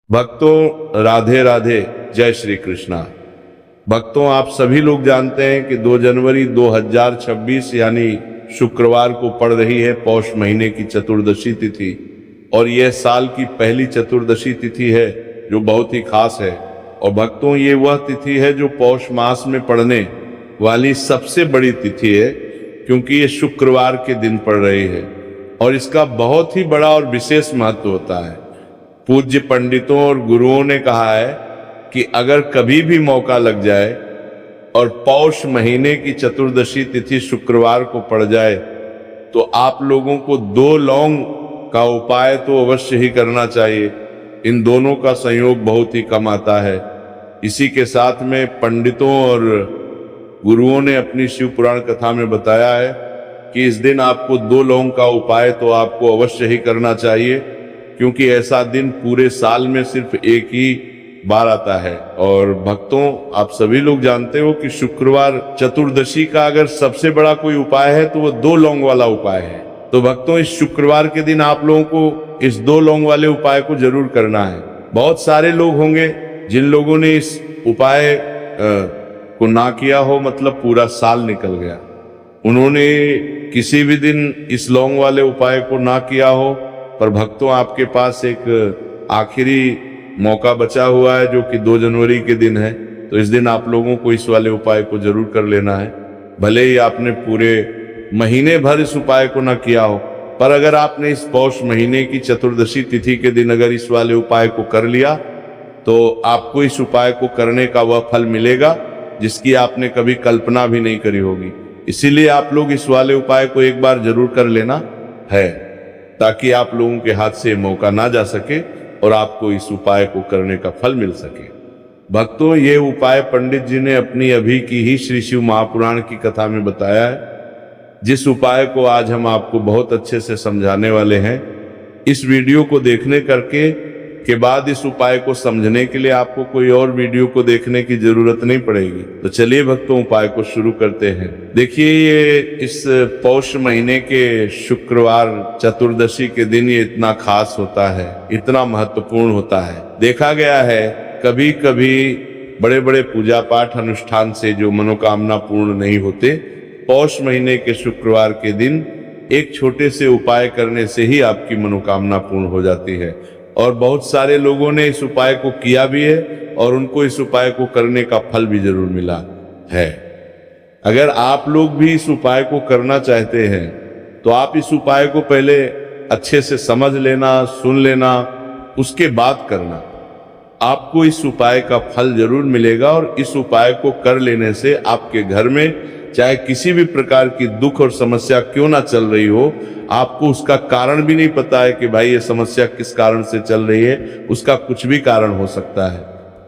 भक्तों राधे राधे, जय श्री कृष्णा। भक्तों आप सभी लोग जानते हैं कि 2 जनवरी 2026 यानी शुक्रवार को पड़ रही है पौष महीने की चतुर्दशी तिथि, और यह साल की पहली चतुर्दशी तिथि है जो बहुत ही खास है। और भक्तों ये वह तिथि है जो पौष मास में पड़ने वाली सबसे बड़ी तिथि है, क्योंकि ये शुक्रवार के दिन पड़ रही है और इसका बहुत ही बड़ा और विशेष महत्व होता है। पूज्य पंडितों और गुरुओं ने कहा है कि अगर कभी भी मौका लग जाए और पौष महीने की चतुर्दशी तिथि शुक्रवार को पड़ जाए तो आप लोगों को 2 लौंग का उपाय तो अवश्य ही करना चाहिए। इन दोनों का संयोग बहुत ही कम आता है। इसी के साथ में पंडितों और गुरुओं ने अपनी शिव पुराण कथा में बताया है कि इस दिन आपको 2 लौंग का उपाय तो आपको अवश्य ही करना चाहिए, क्योंकि ऐसा दिन पूरे साल में सिर्फ एक ही बार आता है। और भक्तों आप सभी लोग जानते हो कि शुक्रवार चतुर्दशी का अगर सबसे बड़ा कोई उपाय है तो वो 2 लौंग वाला उपाय है। तो भक्तों इस शुक्रवार के दिन आप लोगों को इस 2 लौंग वाले उपाय को जरूर करना है। बहुत सारे लोग होंगे जिन लोगों ने इस उपाय को ना किया हो, मतलब पूरा साल निकल गया, उन्होंने किसी भी दिन इस लौंग वाले उपाय को ना किया हो। पर भक्तों आपके पास एक आखिरी मौका बचा हुआ है जो कि 2 जनवरी के दिन है, तो इस दिन आप लोगों को इस वाले उपाय को जरूर कर लेना है। भले ही आपने पूरे महीने भर इस उपाय को ना किया हो, पर अगर आपने इस पौष महीने की चतुर्दशी तिथि के दिन अगर इस वाले उपाय को कर लिया तो आपको इस उपाय को करने का वह फल मिलेगा जिसकी आपने कभी कल्पना भी नहीं करी होगी। इसीलिए आप लोग इस वाले उपाय को एक बार जरूर कर लेना है, ताकि आप लोगों के हाथ से मौका ना जा सके और आपको इस उपाय को करने का फल मिल सके। भक्तों ये उपाय पंडित जी ने अपनी अभी की ही श्री शिव महापुराण की कथा में बताया है, जिस उपाय को आज हम आपको बहुत अच्छे से समझाने वाले हैं। इस वीडियो को देखने के बाद इस उपाय को समझने के लिए आपको कोई और वीडियो को देखने की जरूरत नहीं पड़ेगी। तो चलिए भक्तों उपाय को शुरू करते हैं। देखिए ये इस पौष महीने के शुक्रवार चतुर्दशी के दिन ये इतना खास होता है, इतना महत्वपूर्ण होता है। देखा गया है कभी कभी बड़े बड़े पूजा पाठ अनुष्ठान से जो मनोकामना पूर्ण नहीं होते, पौष महीने के शुक्रवार के दिन एक छोटे से उपाय करने से ही आपकी मनोकामना पूर्ण हो जाती है। और बहुत सारे लोगों ने इस उपाय को किया भी है और उनको इस उपाय को करने का फल भी जरूर मिला है। अगर आप लोग भी इस उपाय को करना चाहते हैं तो आप इस उपाय को पहले अच्छे से समझ लेना, सुन लेना, उसके बाद करना। आपको इस उपाय का फल जरूर मिलेगा और इस उपाय को कर लेने से आपके घर में चाहे किसी भी प्रकार की दुख और समस्या क्यों ना चल रही हो, आपको उसका कारण भी नहीं पता है कि भाई ये समस्या किस कारण से चल रही है, उसका कुछ भी कारण हो सकता है।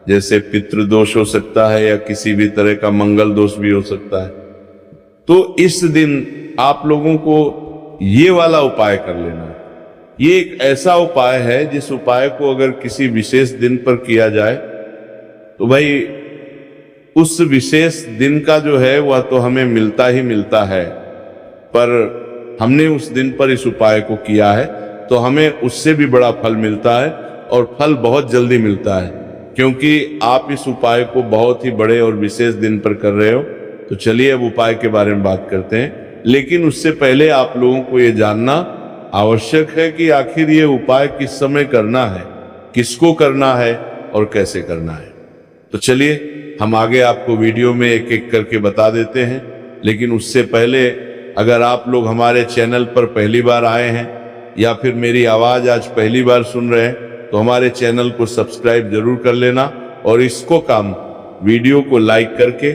जैसे पितृदोष हो सकता है या किसी भी तरह का मंगल दोष भी हो सकता है। तो इस दिन आप लोगों को ये वाला उपाय कर लेना है। ये एक ऐसा उपाय है जिस उपाय को अगर किसी विशेष दिन पर किया जाए तो भाई उस विशेष दिन का जो है वह तो हमें मिलता ही मिलता है, पर हमने उस दिन पर इस उपाय को किया है तो हमें उससे भी बड़ा फल मिलता है, और फल बहुत जल्दी मिलता है, क्योंकि आप इस उपाय को बहुत ही बड़े और विशेष दिन पर कर रहे हो। तो चलिए अब उपाय के बारे में बात करते हैं, लेकिन उससे पहले आप लोगों को ये जानना आवश्यक है कि आखिर ये उपाय किस समय करना है, किसको करना है और कैसे करना है। तो चलिए हम आगे आपको वीडियो में एक एक करके बता देते हैं, लेकिन उससे पहले अगर आप लोग हमारे चैनल पर पहली बार आए हैं या फिर मेरी आवाज़ आज पहली बार सुन रहे हैं तो हमारे चैनल को सब्सक्राइब जरूर कर लेना, और इसको काम वीडियो को लाइक करके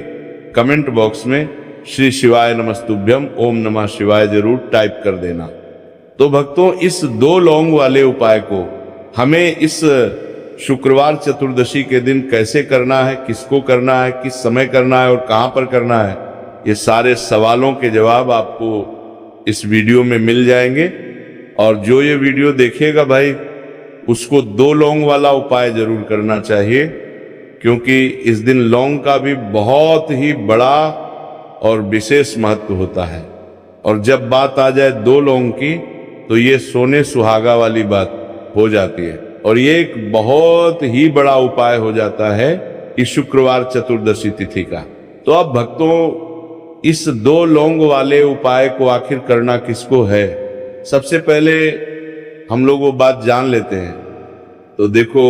कमेंट बॉक्स में श्री शिवाय नमस्तुभ्यम ओम नमः शिवाय जरूर टाइप कर देना। तो भक्तों इस 2 लौंग वाले उपाय को हमें इस शुक्रवार चतुर्दशी के दिन कैसे करना है, किसको करना है, किस समय करना है और कहां पर करना है, ये सारे सवालों के जवाब आपको इस वीडियो में मिल जाएंगे। और जो ये वीडियो देखेगा भाई उसको 2 लौंग वाला उपाय जरूर करना चाहिए, क्योंकि इस दिन लौंग का भी बहुत ही बड़ा और विशेष महत्व होता है। और जब बात आ जाए 2 लौंग की तो ये सोने सुहागा वाली बात हो जाती है। और ये एक बहुत ही बड़ा उपाय हो जाता है इस शुक्रवार चतुर्दशी तिथि का। तो अब भक्तों, इस 2 लौंग वाले उपाय को आखिर करना किसको है, सबसे पहले हम लोग वो बात जान लेते हैं। तो देखो,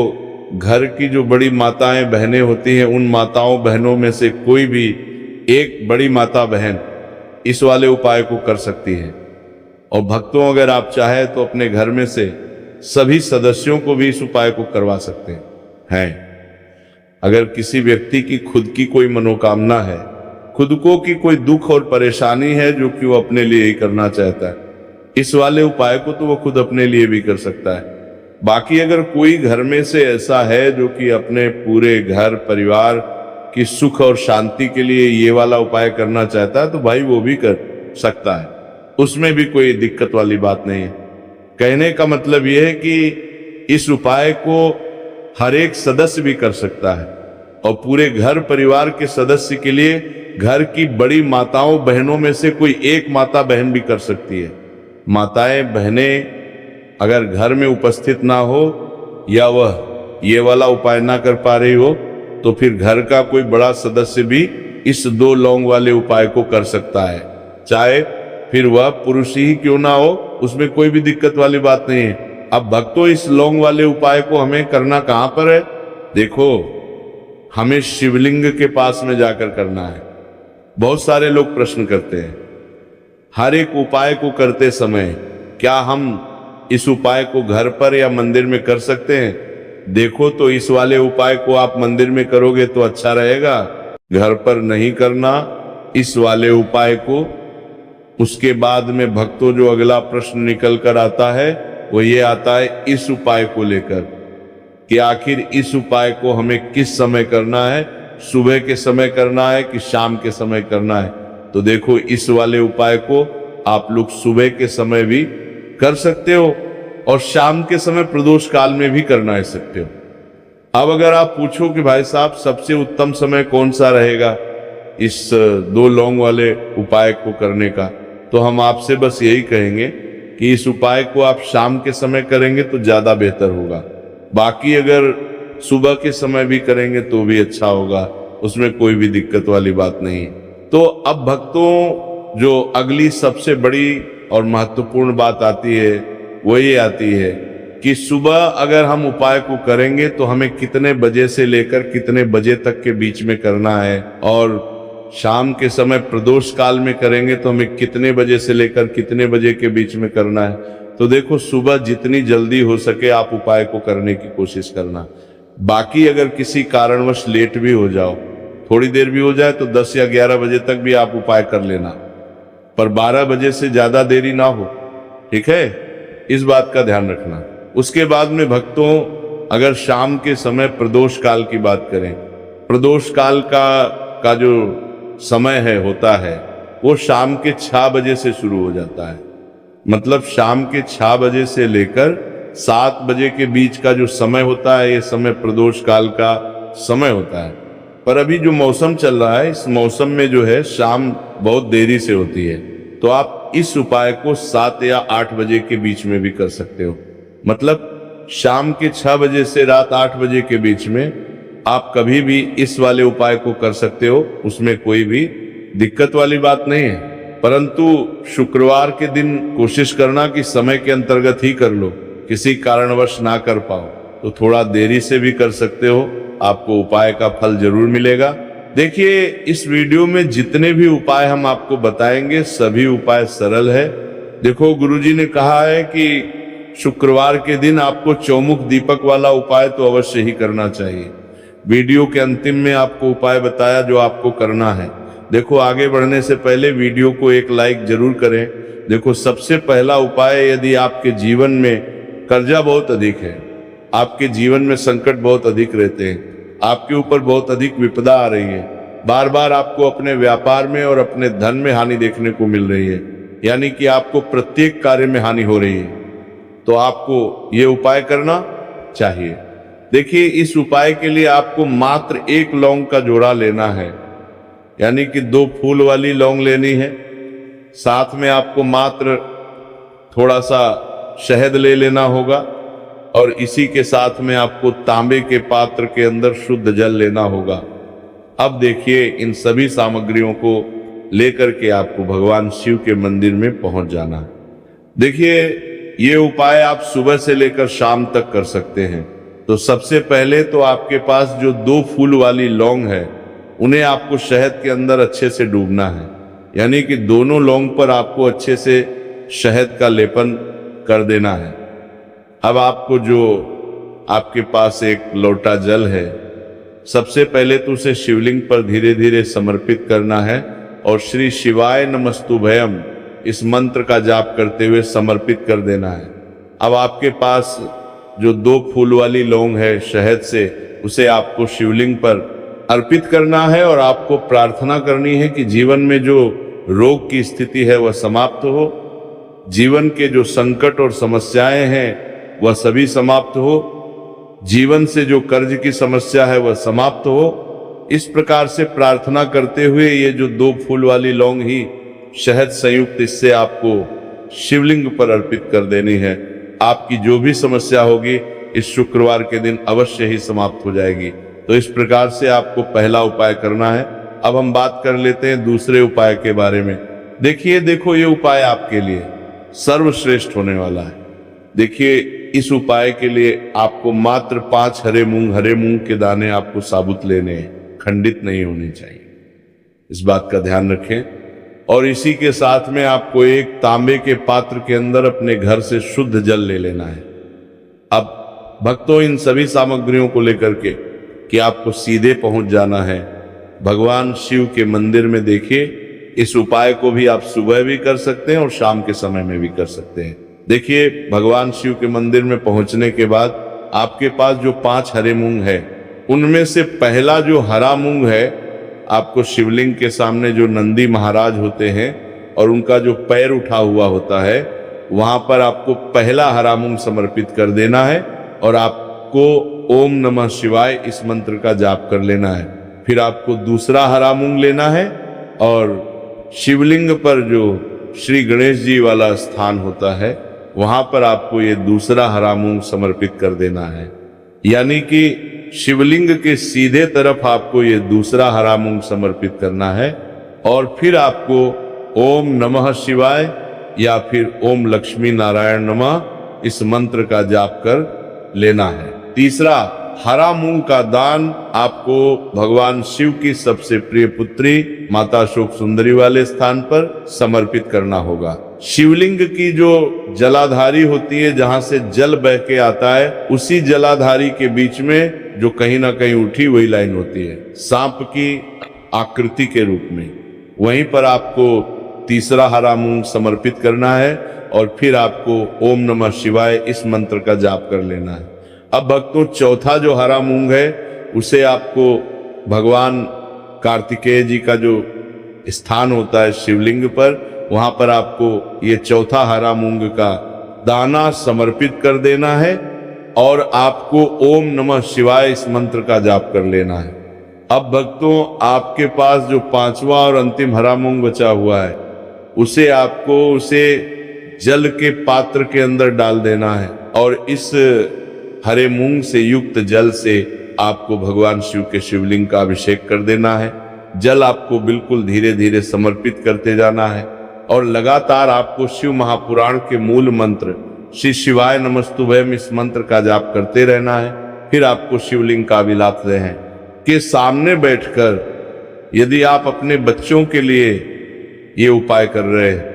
घर की जो बड़ी माताएं बहनें होती हैं, उन माताओं बहनों में से कोई भी एक बड़ी माता बहन इस वाले उपाय को कर सकती है। और भक्तों, अगर आप चाहे तो अपने घर में से सभी सदस्यों को भी इस उपाय को करवा सकते हैं। अगर किसी व्यक्ति की खुद की कोई मनोकामना है, खुद को की कोई दुख और परेशानी है जो कि वो अपने लिए ही करना चाहता है, इस वाले उपाय को तो वो खुद अपने लिए भी कर सकता है। बाकी अगर कोई घर में से ऐसा है जो कि अपने पूरे घर परिवार की सुख और शांति के लिए ये वाला उपाय करना चाहता है, तो भाई वो भी कर सकता है, उसमें भी कोई दिक्कत वाली बात नहीं है। कहने का मतलब ये है कि इस उपाय को हर एक सदस्य भी कर सकता है और पूरे घर परिवार के सदस्य के लिए घर की बड़ी माताओं बहनों में से कोई एक माता बहन भी कर सकती है। माताएं बहनें अगर घर में उपस्थित ना हो या वह ये वाला उपाय ना कर पा रही हो, तो फिर घर का कोई बड़ा सदस्य भी इस 2 लौंग वाले उपाय को कर सकता है, चाहे फिर वह पुरुष ही क्यों ना हो, उसमें कोई भी दिक्कत वाली बात नहीं है। अब भक्तों, इस लौंग वाले उपाय को हमें करना कहां पर है? देखो, हमें शिवलिंग के पास में जाकर करना है। बहुत सारे लोग प्रश्न करते हैं, हर एक उपाय को करते समय क्या हम इस उपाय को घर पर या मंदिर में कर सकते हैं? देखो, तो इस वाले उपाय को आप मंदिर में करोगे तो अच्छा रहेगा, घर पर नहीं करना इस वाले उपाय को। उसके बाद में भक्तों, जो अगला प्रश्न निकल कर आता है वो ये आता है इस उपाय को लेकर कि आखिर इस उपाय को हमें किस समय करना है, सुबह के समय करना है कि शाम के समय करना है? तो देखो, इस वाले उपाय को आप लोग सुबह के समय भी कर सकते हो और शाम के समय प्रदोष काल में भी करना सकते हो। अब अगर आप पूछो कि भाई साहब, सबसे उत्तम समय कौन सा रहेगा इस 2 लौंग वाले उपाय को करने का, तो हम आपसे बस यही कहेंगे कि इस उपाय को आप शाम के समय करेंगे तो ज्यादा बेहतर होगा। बाकी अगर सुबह के समय भी करेंगे तो भी अच्छा होगा, उसमें कोई भी दिक्कत वाली बात नहीं। तो अब भक्तों, जो अगली सबसे बड़ी और महत्वपूर्ण बात आती है वो ये आती है कि सुबह अगर हम उपाय को करेंगे तो हमें कितने बजे से लेकर कितने बजे तक के बीच में करना है, और शाम के समय प्रदोष काल में करेंगे तो हमें कितने बजे से लेकर कितने बजे के बीच में करना है। तो देखो, सुबह जितनी जल्दी हो सके आप उपाय को करने की कोशिश करना। बाकी अगर किसी कारणवश लेट भी हो जाओ, थोड़ी देर भी हो जाए, तो 10 या 11 बजे तक भी आप उपाय कर लेना, पर 12 बजे से ज्यादा देरी ना हो, ठीक है? इस बात का ध्यान रखना। उसके बाद में भक्तों, अगर शाम के समय प्रदोष काल की बात करें, प्रदोष काल का जो समय होता है वो शाम के 6 बजे से शुरू हो जाता है। मतलब शाम के 6 बजे से लेकर 7 बजे के बीच का जो समय होता है, ये समय प्रदोष काल का समय होता है। पर अभी जो मौसम चल रहा है, इस मौसम में जो है शाम बहुत देरी से होती है, तो आप इस उपाय को 7 या 8 बजे के बीच में भी कर सकते हो। मतलब शाम के 6 बजे से रात 8 बजे के बीच में आप कभी भी इस वाले उपाय को कर सकते हो, उसमें कोई भी दिक्कत वाली बात नहीं है। परंतु शुक्रवार के दिन कोशिश करना कि समय के अंतर्गत ही कर लो, किसी कारणवश ना कर पाओ तो थोड़ा देरी से भी कर सकते हो, आपको उपाय का फल जरूर मिलेगा। देखिए, इस वीडियो में जितने भी उपाय हम आपको बताएंगे सभी उपाय सरल है। देखो, गुरुजी ने कहा है कि शुक्रवार के दिन आपको चौमुख दीपक वाला उपाय तो अवश्य ही करना चाहिए। वीडियो के अंतिम में आपको उपाय बताया जो आपको करना है। देखो, आगे बढ़ने से पहले वीडियो को एक लाइक जरूर करें। देखो, सबसे पहला उपाय, यदि आपके जीवन में कर्जा बहुत अधिक है, आपके जीवन में संकट बहुत अधिक रहते हैं, आपके ऊपर बहुत अधिक विपदा आ रही है, बार बार आपको अपने व्यापार में और अपने धन में हानि देखने को मिल रही है, यानी कि आपको प्रत्येक कार्य में हानि हो रही है, तो आपको ये उपाय करना चाहिए। देखिए, इस उपाय के लिए आपको मात्र 1 लौंग का जोड़ा लेना है, यानी कि 2 फूल वाली लौंग लेनी है। साथ में आपको मात्र थोड़ा सा शहद ले लेना होगा और इसी के साथ में आपको तांबे के पात्र के अंदर शुद्ध जल लेना होगा। अब देखिए, इन सभी सामग्रियों को लेकर के आपको भगवान शिव के मंदिर में पहुंच जाना है। देखिए, ये उपाय आप सुबह से लेकर शाम तक कर सकते हैं। तो सबसे पहले तो आपके पास जो 2 फूल वाली लौंग है, उन्हें आपको शहद के अंदर अच्छे से डूबना है। यानी कि दोनों लौंग पर आपको अच्छे से शहद का लेपन कर देना है। अब आपको जो आपके पास एक लोटा जल है, सबसे पहले तो उसे शिवलिंग पर धीरे धीरे समर्पित करना है और श्री शिवाय नमस्तुभयम इस मंत्र का जाप करते हुए समर्पित कर देना है। अब आपके पास जो 2 फूल वाली लौंग है शहद से, उसे आपको शिवलिंग पर अर्पित करना है और आपको प्रार्थना करनी है कि जीवन में जो रोग की स्थिति है वह समाप्त हो, जीवन के जो संकट और समस्याएं हैं वह सभी समाप्त हो, जीवन से जो कर्ज की समस्या है वह समाप्त हो। इस प्रकार से प्रार्थना करते हुए ये जो 2 फूल वाली लौंग ही शहद संयुक्त इससे आपको शिवलिंग पर अर्पित कर देनी है। आपकी जो भी समस्या होगी इस शुक्रवार के दिन अवश्य ही समाप्त हो जाएगी। तो इस प्रकार से आपको पहला उपाय करना है। अब हम बात कर लेते हैं दूसरे उपाय के बारे में। देखो ये उपाय आपके लिए सर्वश्रेष्ठ होने वाला है। देखिए, इस उपाय के लिए आपको मात्र 5 हरे मूंग के दाने आपको साबुत लेने हैं, खंडित नहीं होने चाहिए। इस बात का ध्यान रखें। और इसी के साथ में आपको एक तांबे के पात्र के अंदर अपने घर से शुद्ध जल ले लेना है। अब भक्तों, इन सभी सामग्रियों को लेकर के कि आपको सीधे पहुंच जाना है भगवान शिव के मंदिर में। देखिए, इस उपाय को भी आप सुबह भी कर सकते हैं और शाम के समय में भी कर सकते हैं। देखिए, भगवान शिव के मंदिर में पहुंचने के बाद आपके पास जो 5 हरे मूंग है, उनमें से पहला जो हरा मूंग है, आपको शिवलिंग के सामने जो नंदी महाराज होते हैं और उनका जो पैर उठा हुआ होता है, वहां पर आपको पहला हरा मूंग समर्पित कर देना है और आपको ओम नमः शिवाय इस मंत्र का जाप कर लेना है। फिर आपको दूसरा हरा मूंग लेना है और शिवलिंग पर जो श्री गणेश जी वाला स्थान होता है, वहां पर आपको ये दूसरा हरा मूंग समर्पित कर देना है। यानी कि शिवलिंग के सीधे तरफ आपको ये दूसरा हरा मूंग समर्पित करना है और फिर आपको ओम नमः शिवाय या फिर ओम लक्ष्मी नारायण नमः इस मंत्र का जाप कर लेना है। तीसरा, हरा मूंग का दान आपको भगवान शिव की सबसे प्रिय पुत्री माता शोक सुंदरी वाले स्थान पर समर्पित करना होगा। शिवलिंग की जो जलाधारी होती है, जहां से जल बह के आता है, उसी जलाधारी के बीच में जो कहीं ना कहीं उठी हुई लाइन होती है सांप की आकृति के रूप में, वहीं पर आपको तीसरा हरा मूंग समर्पित करना है और फिर आपको ओम नमः शिवाय इस मंत्र का जाप कर लेना है। अब भक्तों, चौथा जो हरा मूंग है उसे आपको भगवान कार्तिकेय जी का जो स्थान होता है शिवलिंग पर, वहां पर आपको ये चौथा हरा मूंग का दाना समर्पित कर देना है और आपको ओम नमः शिवाय इस मंत्र का जाप कर लेना है। अब भक्तों, आपके पास जो 5वां और अंतिम हरा मूंग बचा हुआ है, उसे आपको जल के पात्र के अंदर डाल देना है और इस हरे मूंग से युक्त जल से आपको भगवान शिव के शिवलिंग का अभिषेक कर देना है। जल आपको बिल्कुल धीरे धीरे समर्पित करते जाना है और लगातार आपको शिव महापुराण के मूल मंत्र श्री शिवाय नमस्तुभयम इस मंत्र का जाप करते रहना है। फिर आपको शिवलिंग का विलाप हैं के सामने बैठकर, यदि आप अपने बच्चों के लिए ये उपाय कर रहे हैं,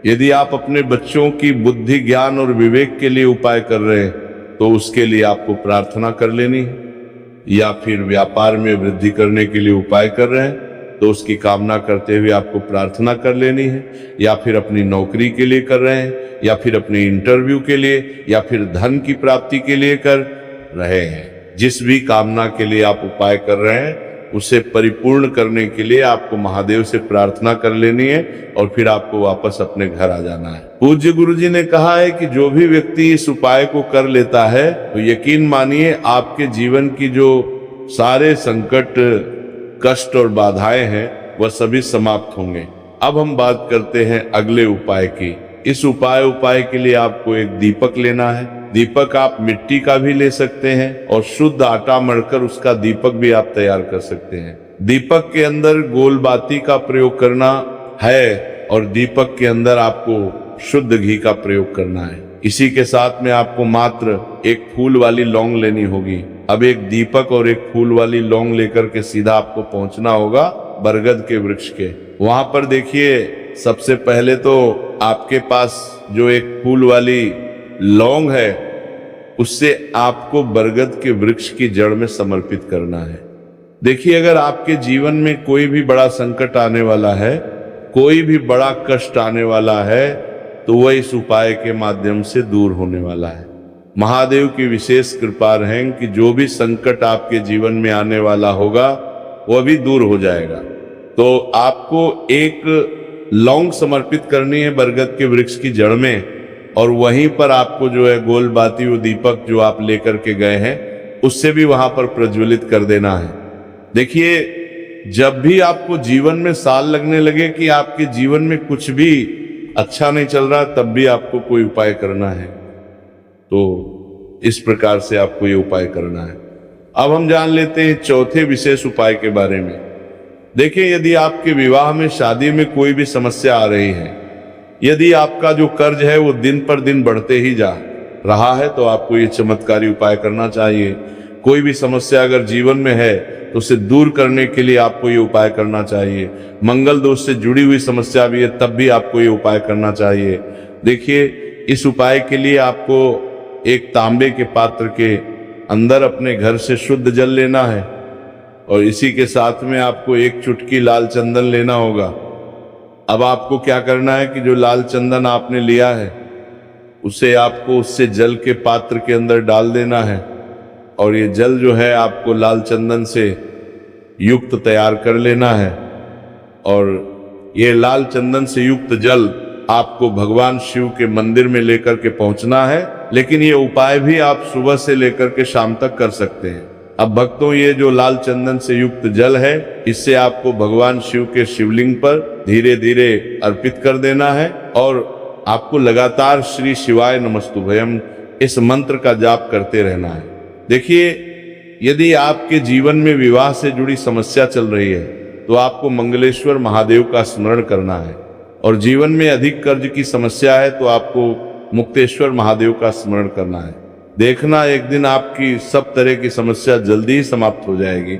यदि आप अपने बच्चों की बुद्धि ज्ञान और विवेक के लिए उपाय कर रहे हैं, तो उसके लिए आपको प्रार्थना कर लेनी है। या फिर व्यापार में वृद्धि करने के लिए उपाय कर रहे हैं तो उसकी कामना करते हुए आपको प्रार्थना कर लेनी है। या फिर अपनी नौकरी के लिए कर रहे हैं, या फिर अपने इंटरव्यू के लिए, या फिर धन की प्राप्ति के लिए कर रहे हैं, जिस भी कामना के लिए आप उपाय कर रहे हैं उसे परिपूर्ण करने के लिए आपको महादेव से प्रार्थना कर लेनी है और फिर आपको वापस अपने घर आ जाना है। पूज्य गुरु जी ने कहा है कि जो भी व्यक्ति इस उपाय को कर लेता है तो यकीन मानिए आपके जीवन की जो सारे संकट, कष्ट और बाधाएं हैं वह सभी समाप्त होंगे। अब हम बात करते हैं अगले उपाय की। इस उपाय के लिए आपको एक दीपक लेना है दीपक आप मिट्टी का भी ले सकते हैं और शुद्ध आटा मढ़कर उसका दीपक भी आप तैयार कर सकते हैं। दीपक के अंदर गोल बाती का प्रयोग करना है और दीपक के अंदर आपको शुद्ध घी का प्रयोग करना है। इसी के साथ में आपको मात्र एक फूल वाली लौंग लेनी होगी। अब एक दीपक और एक फूल वाली लौंग लेकर के सीधा आपको पहुंचना होगा बरगद के वृक्ष के। वहां पर देखिए, सबसे पहले तो आपके पास जो एक फूल वाली लौंग है उससे आपको बरगद के वृक्ष की जड़ में समर्पित करना है। देखिए, अगर आपके जीवन में कोई भी बड़ा संकट आने वाला है, कोई भी बड़ा कष्ट आने वाला है, तो वह इस उपाय के माध्यम से दूर होने वाला है। महादेव की विशेष कृपा रहें कि जो भी संकट आपके जीवन में आने वाला होगा वह भी दूर हो जाएगा। तो आपको एक लौंग समर्पित करनी है बरगद के वृक्ष की जड़ में, और वहीं पर आपको जो है गोल बाती वो दीपक जो आप लेकर के गए हैं उससे भी वहां पर प्रज्वलित कर देना है। देखिए, जब भी आपको जीवन में साल लगने लगे कि आपके जीवन में कुछ भी अच्छा नहीं चल रहा, तब भी आपको कोई उपाय करना है। तो इस प्रकार से आपको ये उपाय करना है। अब हम जान लेते हैं चौथे विशेष उपाय के बारे में। देखिए, यदि आपके विवाह में, शादी में कोई भी समस्या आ रही है, यदि आपका जो कर्ज है वो दिन पर दिन बढ़ते ही जा रहा है, तो आपको ये चमत्कारी उपाय करना चाहिए। कोई भी समस्या अगर जीवन में है तो उसे दूर करने के लिए आपको ये उपाय करना चाहिए। मंगल दोष से जुड़ी हुई समस्या भी है, तब भी आपको ये उपाय करना चाहिए। देखिए, इस उपाय के लिए आपको एक तांबे के पात्र के अंदर अपने घर से शुद्ध जल लेना है और इसी के साथ में आपको एक चुटकी लाल चंदन लेना होगा। अब आपको क्या करना है कि जो लाल चंदन आपने लिया है उसे आपको उससे जल के पात्र के अंदर डाल देना है, और ये जल जो है आपको लाल चंदन से युक्त तैयार कर लेना है। और ये लाल चंदन से युक्त जल आपको भगवान शिव के मंदिर में लेकर के पहुंचना है। लेकिन ये उपाय भी आप सुबह से लेकर के शाम तक कर सकते हैं। अब भक्तों, ये जो लाल चंदन से युक्त जल है, इससे आपको भगवान शिव के शिवलिंग पर धीरे धीरे अर्पित कर देना है और आपको लगातार श्री शिवाय नमस्तुभयम इस मंत्र का जाप करते रहना है। देखिए, यदि आपके जीवन में विवाह से जुड़ी समस्या चल रही है तो आपको मंगलेश्वर महादेव का स्मरण करना है, और जीवन में अधिक कर्ज की समस्या है तो आपको मुक्तेश्वर महादेव का स्मरण करना है। देखना, एक दिन आपकी सब तरह की समस्या जल्दी ही समाप्त हो जाएगी।